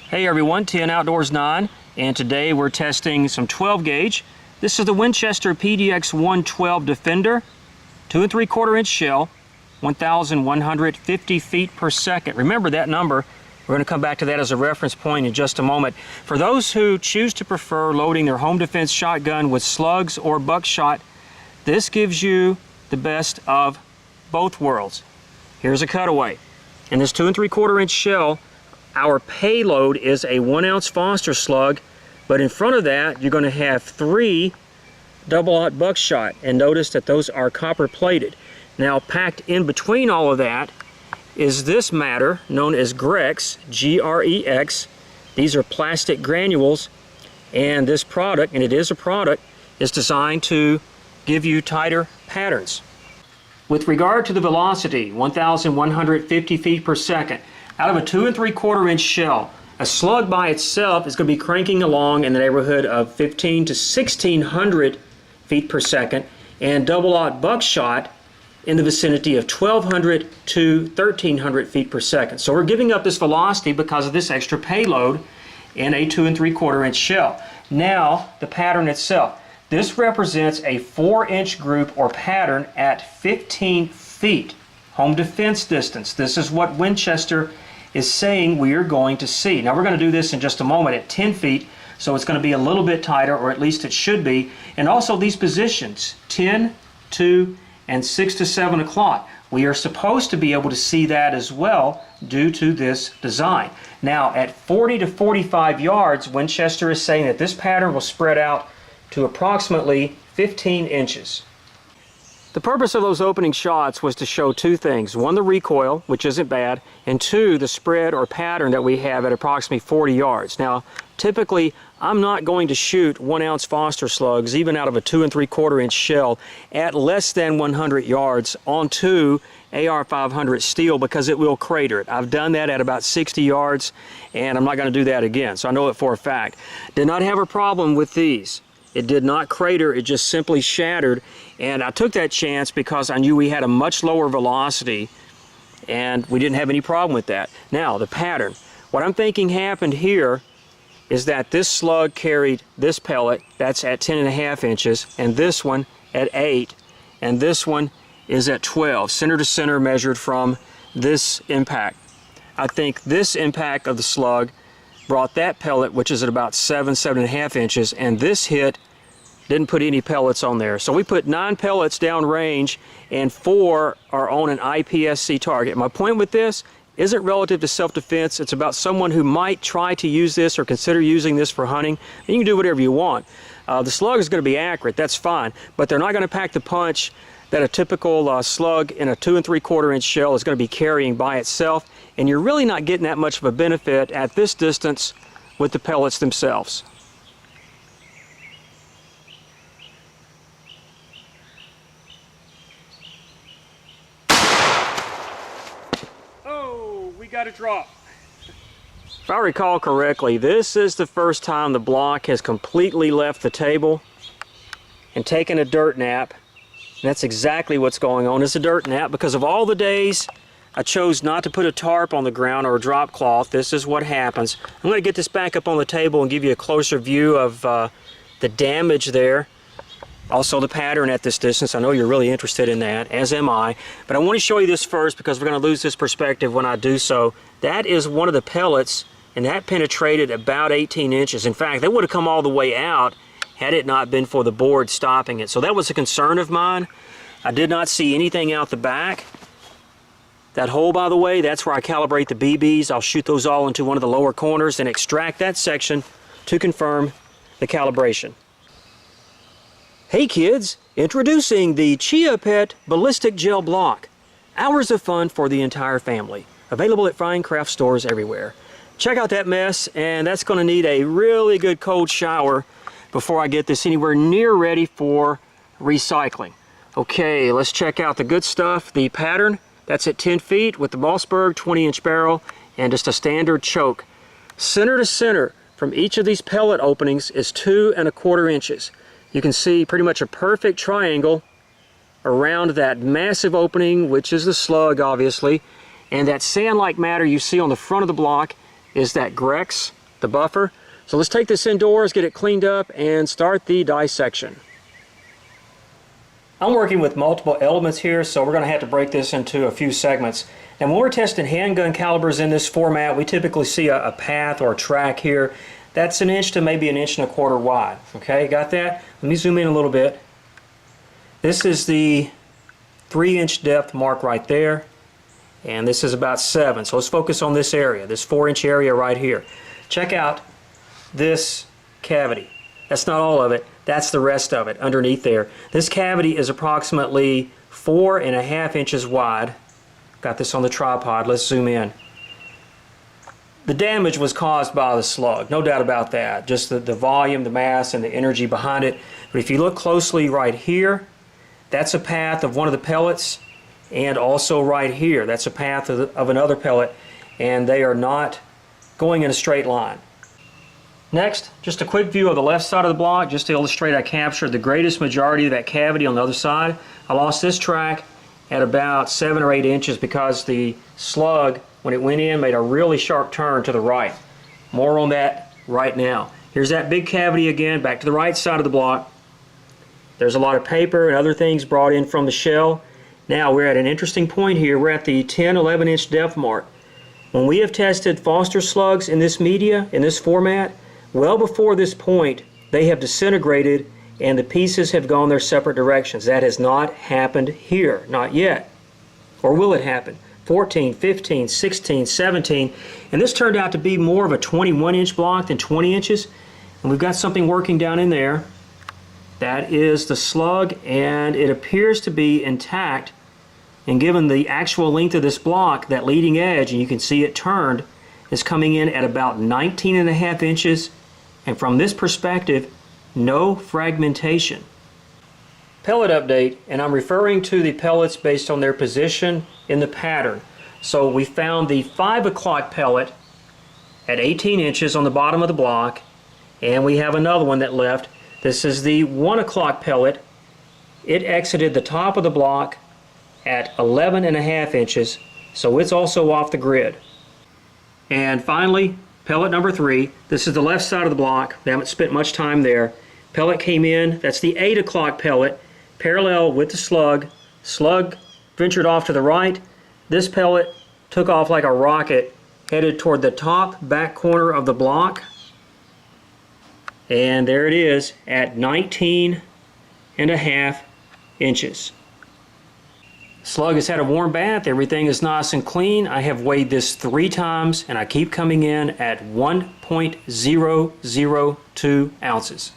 Hey everyone, TN Outdoors 9, and today we're testing some 12 gauge. This is the Winchester PDX1 12 Defender, 2 3/4 inch shell, 1,150 feet per second. Remember that number. We're going to come back to that as a reference point in just a moment. For those who choose to prefer loading their home defense shotgun with slugs or buckshot, this gives you the best of both worlds. Here's a cutaway. In this 2 3/4 inch shell, our payload is a 1 ounce Foster slug, but in front of that you're going to have 3 double-aught buckshot, and notice that those are copper plated. Now packed in between all of that is this matter known as Grex, G-R-E-X. These are plastic granules, and this product, and it is a product, is designed to give you tighter patterns. With regard to the velocity, 1,150 feet per second, out of a 2 3/4 inch shell, a slug by itself is going to be cranking along in the neighborhood of 15 to 1,600 feet per second, and double-aught buckshot in the vicinity of 1,200 to 1,300 feet per second. So we're giving up this velocity because of this extra payload in a 2 3/4 inch shell. Now, the pattern itself. This represents a 4-inch group or pattern at 15 feet, home defense distance. This is what Winchester is saying we are going to see. Now we're going to do this in just a moment at 10 feet, so it's going to be a little bit tighter, or at least it should be. And also these positions, 10, 2, and 6 to 7 o'clock. We are supposed to be able to see that as well due to this design. Now at 40 to 45 yards, Winchester is saying that this pattern will spread out to approximately 15 inches. The purpose of those opening shots was to show 2 things. 1, the recoil, which isn't bad, and 2, the spread or pattern that we have at approximately 40 yards. Now, typically, I'm not going to shoot 1 ounce Foster slugs, even out of a 2 3/4 inch shell, at less than 100 yards onto AR-500 steel, because it will crater it. I've done that at about 60 yards, and I'm not going to do that again, so I know it for a fact. Did not have a problem with these. It did not crater, it just simply shattered, and I took that chance because I knew we had a much lower velocity and we didn't have any problem with that. Now, the pattern. What I'm thinking happened here is that this slug carried this pellet, that's at 10.5 inches, and this one at 8, and this one is at 12, center to center measured from this impact. I think this impact of the slug brought that pellet, which is at about 7.5 inches, and this hit didn't put any pellets on there. So we put 9 pellets downrange, and 4 are on an IPSC target. My point with this isn't relative to self-defense. It's about someone who might try to use this or consider using this for hunting. And you can do whatever you want. The slug is going to be accurate, that's fine, but they're not going to pack the punch that a typical slug in a 2 3/4 inch shell is going to be carrying by itself, and you're really not getting that much of a benefit at this distance with the pellets themselves. Oh, we got a drop. If I recall correctly, this is the first time the block has completely left the table and taken a dirt nap. And that's exactly what's going on. It's a dirt nap because of all the days I chose not to put a tarp on the ground or a drop cloth. This is what happens. I'm going to get this back up on the table and give you a closer view of the damage there. Also the pattern at this distance. I know you're really interested in that, as am I. But I want to show you this first because we're going to lose this perspective when I do so. That is one of the pellets, and that penetrated about 18 inches. In fact, that would have come all the way out had it not been for the board stopping it. So that was a concern of mine. I did not see anything out the back. That hole, by the way, that's where I calibrate the BBs. I'll shoot those all into one of the lower corners and extract that section to confirm the calibration. Hey kids, introducing the Chia Pet Ballistic Gel Block. Hours of fun for the entire family. Available at fine craft stores everywhere. Check out that mess, and that's going to need a really good cold shower before I get this anywhere near ready for recycling. Okay, let's check out the good stuff. The pattern, that's at 10 feet with the Mossberg 20-inch barrel and just a standard choke. Center to center from each of these pellet openings is 2 1/4 inches. You can see pretty much a perfect triangle around that massive opening, which is the slug, obviously. And that sand-like matter you see on the front of the block is that Grex the buffer. So let's take this indoors, get it cleaned up, and start the dissection. I'm working with multiple elements here, so we're going to have to break this into a few segments. And when we're testing handgun calibers in this format, we typically see a path or a track here. That's 1 inch to maybe 1.25 inches wide. Okay, got that? Let me zoom in a little bit. This is the 3-inch depth mark right there, and this is about 7. So let's focus on this area, this 4-inch area right here. Check out this cavity. That's not all of it. That's the rest of it underneath there. This cavity is approximately 4.5 inches wide. Got this on the tripod. Let's zoom in. The damage was caused by the slug, no doubt about that. Just the volume, the mass, and the energy behind it. But if you look closely right here, that's a path of one of the pellets, and also right here, that's a path of another pellet, and they are not going in a straight line. Next, just a quick view of the left side of the block, just to illustrate I captured the greatest majority of that cavity on the other side. I lost this track at about 7 or 8 inches because the slug, when it went in, made a really sharp turn to the right. More on that right now. Here's that big cavity again, back to the right side of the block. There's a lot of paper and other things brought in from the shell. Now we're at an interesting point here. We're at the 10-11 inch depth mark. When we have tested Foster slugs in this media, in this format, well before this point, they have disintegrated and the pieces have gone their separate directions. That has not happened here, not yet. Or will it happen? 14, 15, 16, 17, and this turned out to be more of a 21-inch block than 20 inches. And we've got something working down in there. That is the slug, and it appears to be intact. And given the actual length of this block, that leading edge, and you can see it turned, is coming in at about 19.5 inches. And from this perspective, no fragmentation. Pellet update, and I'm referring to the pellets based on their position in the pattern. So we found the 5 o'clock pellet at 18 inches on the bottom of the block, and we have another one that left. This is the 1 o'clock pellet. It exited the top of the block at 11.5 inches, so it's also off the grid. And finally, pellet number 3. This is the left side of the block. We haven't spent much time there. Pellet came in. That's the 8 o'clock pellet, parallel with the slug. Slug ventured off to the right. This pellet took off like a rocket, headed toward the top back corner of the block. And there it is at 19.5 inches. Slug has had a warm bath. Everything is nice and clean. I have weighed this 3 times and I keep coming in at 1.002 ounces.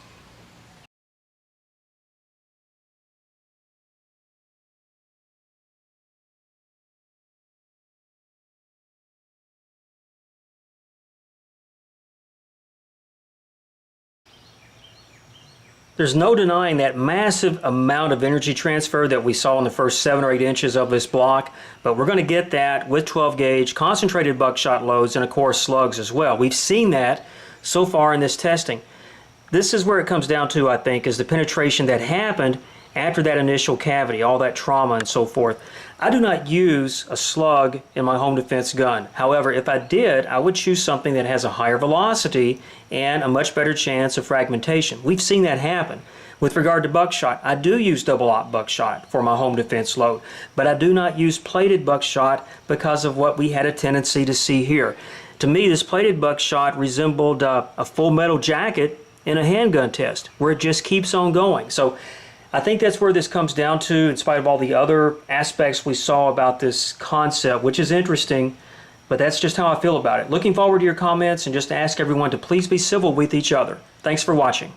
There's no denying that massive amount of energy transfer that we saw in the first 7 or 8 inches of this block, but we're going to get that with 12 gauge, concentrated buckshot loads, and of course slugs as well. We've seen that so far in this testing. This is where it comes down to, I think, is the penetration that happened after that initial cavity, all that trauma and so forth. I do not use a slug in my home defense gun. However, if I did, I would choose something that has a higher velocity and a much better chance of fragmentation. We've seen that happen. With regard to buckshot, I do use double-aught buckshot for my home defense load, but I do not use plated buckshot because of what we had a tendency to see here. To me, this plated buckshot resembled a full metal jacket in a handgun test, where it just keeps on going. So I think that's where this comes down to, in spite of all the other aspects we saw about this concept, which is interesting, but that's just how I feel about it. Looking forward to your comments, and just ask everyone to please be civil with each other. Thanks for watching.